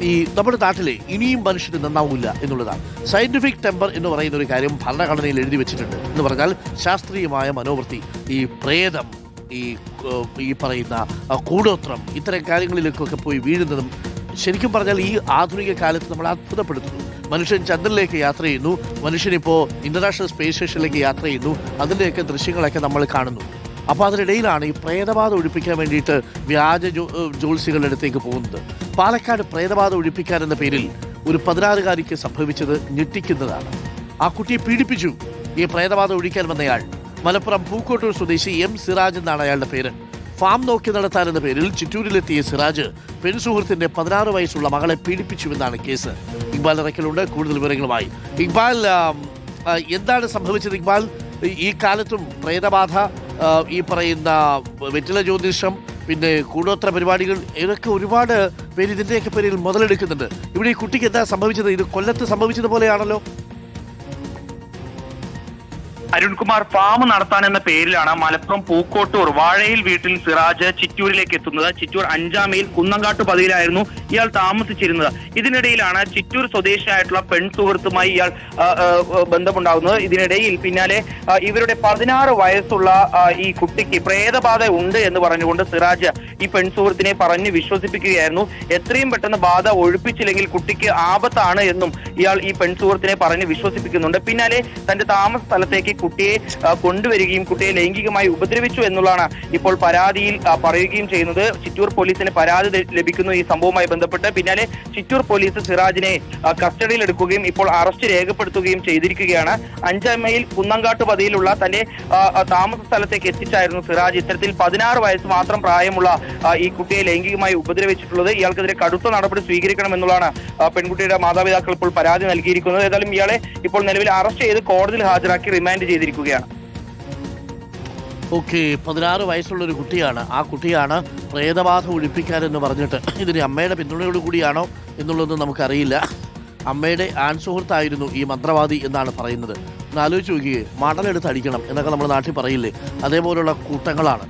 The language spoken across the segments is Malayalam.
ഈ നമ്മുടെ നാട്ടിലെ ഇനിയും മനുഷ്യന് നന്നാവില്ല എന്നുള്ളതാണ്. സയന്റിഫിക് ടെമ്പർ എന്ന് പറയുന്ന ഒരു കാര്യം ഭരണഘടനയിൽ എഴുതി വെച്ചിട്ടുണ്ട്. എന്ന് പറഞ്ഞാൽ ശാസ്ത്രീയമായ മനോവൃത്തി, ഈ പ്രേതം, ഈ പറയുന്ന കൂടോത്രം, ഇത്തരം കാര്യങ്ങളിലേക്കൊക്കെ പോയി വീഴുന്നതും ശരിക്കും പറഞ്ഞാൽ ഈ ആധുനിക കാലത്ത് നമ്മൾ അത്ഭുതപ്പെടുത്തുന്നു. മനുഷ്യൻ ചന്ദ്രനിലേക്ക് യാത്ര ചെയ്യുന്നു, മനുഷ്യനിപ്പോൾ ഇന്റർനാഷണൽ സ്പേസ് സ്റ്റേഷനിലേക്ക് യാത്ര ചെയ്യുന്നു, അതിൻ്റെയൊക്കെ ദൃശ്യങ്ങളൊക്കെ നമ്മൾ കാണുന്നു. അപ്പോൾ അതിനിടയിലാണ് ഈ പ്രേതബാധ ഒഴിപ്പിക്കാൻ വേണ്ടിയിട്ട് വ്യാജ ജ്യോത്സ്യങ്ങളുടെ അടുത്തേക്ക് പോകുന്നത്. പാലക്കാട് പ്രേതബാധ ഒഴിപ്പിക്കാൻ എന്ന പേരിൽ ഒരു 16-കാരിക്ക് സംഭവിച്ചത് ഞെട്ടിക്കുന്നതാണ്. ആ കുട്ടിയെ പീഡിപ്പിച്ചു ഈ പ്രേതബാധ ഒഴിക്കാൻ വന്നയാൾ. മലപ്പുറം പൂക്കോട്ടൂർ സ്വദേശി എം സിറാജ് എന്നാണ് അയാളുടെ പേര്. ഫാം നോക്കി നടത്താനെന്ന പേരിൽ ചിറ്റൂരിലെത്തിയ സിറാജ് പെൺസുഹൃത്തിന്റെ 16 വയസ്സുള്ള മകളെ പീഡിപ്പിച്ചുവെന്നാണ് കേസ്. ഇക്ബാൽ ഇറക്കലുണ്ട് കൂടുതൽ വിവരങ്ങളുമായി. ഇക്ബാൽ, എന്താണ് സംഭവിച്ചത്? ഇക്ബാൽ, ഈ കാലത്തും പ്രേതബാധ, ഈ പറയുന്ന വെറ്റില ജ്യോതിഷം, പിന്നെ കൂടോത്ര പരിപാടികൾ, ഇതൊക്കെ ഒരുപാട് പേര് ഇതിൻ്റെയൊക്കെ പേരിൽ മുതലെടുക്കുന്നുണ്ട്. ഇവിടെ ഈ കുട്ടിക്ക് എന്താ സംഭവിച്ചത്? ഇത് കൊല്ലത്ത് സംഭവിച്ചതുപോലെയാണല്ലോ. അരുൺകുമാർ, ഫാം നടത്താൻ എന്ന പേരിലാണ് മലപ്പുറം പൂക്കോട്ടൂർ വാഴയിൽ വീട്ടിൽ സിറാജ് ചിറ്റൂരിലേക്ക് എത്തുന്നത്. ചിറ്റൂർ 5-ാം മൈൽ കുന്നങ്കാട്ട് പതിയിലായിരുന്നു ഇയാൾ താമസിച്ചിരുന്നത്. ഇതിനിടയിലാണ് ചിറ്റൂർ സ്വദേശിയായിട്ടുള്ള പെൺസുഹൃത്തുമായി ഇയാൾ ബന്ധമുണ്ടാകുന്നത്. ഇതിനിടയിൽ പിന്നാലെ ഇവരുടെ 16 വയസ്സുള്ള ഈ കുട്ടിക്ക് പ്രേതബാധ ഉണ്ട് എന്ന് പറഞ്ഞുകൊണ്ട് സിറാജ് ഈ പെൺസുഹൃത്തിനെ പറഞ്ഞ് വിശ്വസിപ്പിക്കുകയായിരുന്നു. എത്രയും പെട്ടെന്ന് ബാധ ഒഴിപ്പിച്ചില്ലെങ്കിൽ കുട്ടിക്ക് ആപത്താണ് എന്നും ഇയാൾ ഈ പെൺസുഹൃത്തിനെ പറഞ്ഞ് വിശ്വസിപ്പിക്കുന്നുണ്ട്. പിന്നാലെ തന്റെ താമസ സ്ഥലത്തേക്ക് കുട്ടിയെ കൊണ്ടുവരികയും കുട്ടിയെ ലൈംഗികമായി ഉപദ്രവിച്ചു എന്നുള്ളതാണ് ഇപ്പോൾ പരാതിയിൽ പറയുകയും ചെയ്യുന്നത്. ചിറ്റൂർ പോലീസിന് പരാതി ലഭിക്കുന്നു ഈ സംഭവവുമായി ബന്ധപ്പെട്ട്. പിന്നാലെ ചിറ്റൂർ പോലീസ് സിറാജിനെ കസ്റ്റഡിയിൽ എടുക്കുകയും ഇപ്പോൾ അറസ്റ്റ് രേഖപ്പെടുത്തുകയും ചെയ്തിരിക്കുകയാണ്. 5-ാം മൈൽ കുന്നങ്കാട്ട് പതിയിലുള്ള തന്റെ താമസ സ്ഥലത്തേക്ക് എത്തിച്ചായിരുന്നു സിറാജ് ഇത്തരത്തിൽ 16 വയസ്സ് മാത്രം പ്രായമുള്ള ഈ കുട്ടിയെ ലൈംഗികമായി ഉപദ്രവിച്ചിട്ടുള്ളത്. ഇയാൾക്കെതിരെ കടുത്ത നടപടി സ്വീകരിക്കണം എന്നുള്ളതാണ് പെൺകുട്ടിയുടെ മാതാപിതാക്കൾ ഇപ്പോൾ പരാതി നൽകിയിരിക്കുന്നത്. ഏതായാലും ഇയാളെ ഇപ്പോൾ നിലവിൽ അറസ്റ്റ് ചെയ്ത് കോടതിയിൽ ഹാജരാക്കി റിമാൻഡ് ചെയ്തിരിക്കുകയാണ്. ഓക്കെ, 16 വയസ്സുള്ളൊരു കുട്ടിയാണ്. ആ കുട്ടിയാണ് പ്രേതബാധ ഒഴിപ്പിക്കാനെന്ന് പറഞ്ഞിട്ട്. ഇതിന് അമ്മയുടെ പിന്തുണയോട് കൂടിയാണോ എന്നുള്ളതൊന്നും നമുക്കറിയില്ല. അമ്മയുടെ ആൺസുഹൃത്തായിരുന്നു ഈ മന്ത്രവാദി എന്നാണ് പറയുന്നത്. ഒന്ന് ആലോചിച്ച് നോക്കിയേ, മടലെടുത്ത് അടിക്കണം എന്നൊക്കെ നമ്മുടെ നാട്ടിൽ പറയില്ലേ, അതേപോലുള്ള കൂട്ടങ്ങളാണ്.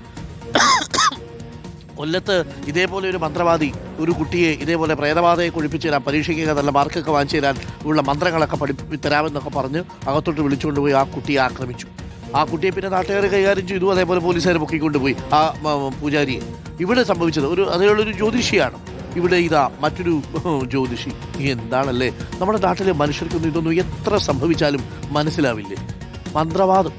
കൊല്ലത്ത് ഇതേപോലെ ഒരു മന്ത്രവാദി ഒരു കുട്ടിയെ ഇതേപോലെ പ്രേതബാധയെ ഒഴിപ്പിച്ചു തരാൻ, പരീക്ഷയ്ക്ക് നല്ല മാർക്കൊക്കെ വാങ്ങിച്ചു തരാൻ ഉള്ള മന്ത്രങ്ങളൊക്കെ തരാമെന്നൊക്കെ പറഞ്ഞ് അകത്തോട്ട് വിളിച്ചുകൊണ്ടുപോയി ആ കുട്ടിയെ ആക്രമിച്ചു. ആ കുട്ടിയെ പിന്നെ നാട്ടുകാർ കൈകാര്യം ചെയ്തു, അതേപോലെ പോലീസുകാർ പൊക്കിക്കൊണ്ടുപോയി ആ പൂജാരിയെ. ഇവിടെ സംഭവിച്ചത് അതേയുള്ളൊരു ജ്യോതിഷിയാണ്. ഇവിടെ ഇതാ മറ്റൊരു ജ്യോതിഷി. എന്താണല്ലേ നമ്മുടെ നാട്ടിലെ മനുഷ്യർക്കൊന്നും ഇതൊന്നും എത്ര സംഭവിച്ചാലും മനസ്സിലാവില്ലേ? മന്ത്രവാദം.